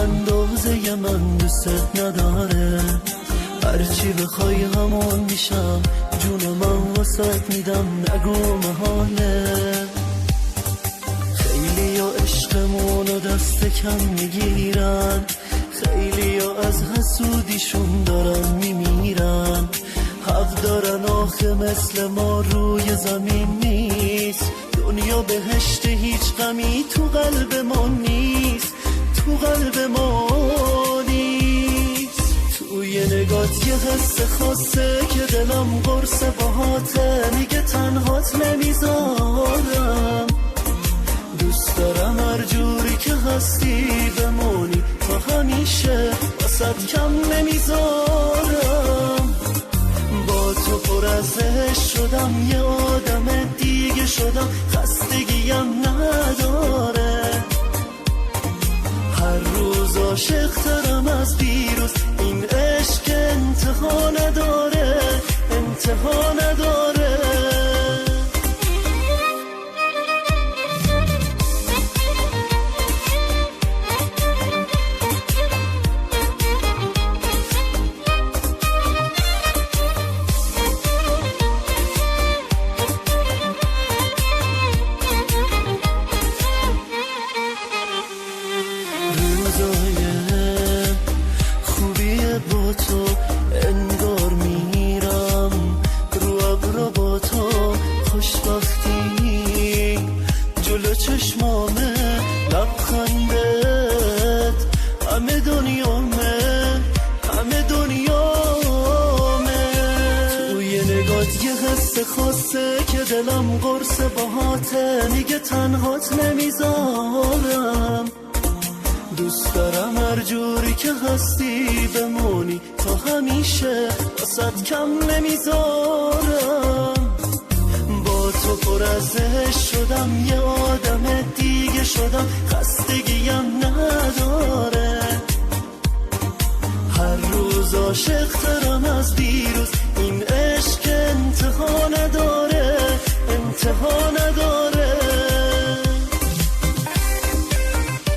اندازه من دوست نداره، هرچی بخوای همون میشم، جون من واسط میدم نگو محاله. خیلی ها عشقمونو دست کم میگیرن، خیلی ها از حسودیشون دارن میمیرن. حق دارن آخه مثل ما روی زمین نیست، دنیا بهشت هیچ غمی تو قلب ما نیست، تو قلب ما نیست. توی نگات یه حس خاصه که دلم قرص باهاته، میگه تنهات نمیذارم، دوست دارم هر جوری که هستی بمونی تا همیشه، واسد کم نمیذارم. با تو پر از عشق شدم، یه آدم دیگه شدم، خستگیم نداره. هر روز عاشق ترم از دیروز، این عشق انتها نداره، انتها نداره. با تو انگار میرم رو ابرا، با تو خوشبختی جلو چشمامه، لبخندت همه دنیامه، همه دنیامه. توی نگات یه حس خاصه که دلم قرص باهاته، میگه تنهات نمیذارم، دوست دارم هر جوری که هستی بمونی تا همیشه، واسد کم نمیذارم. با تو پر از عشق شدم، یه آدم دیگه شدم، خستگیم نداره. هر روز عاشق ترم از دیروز،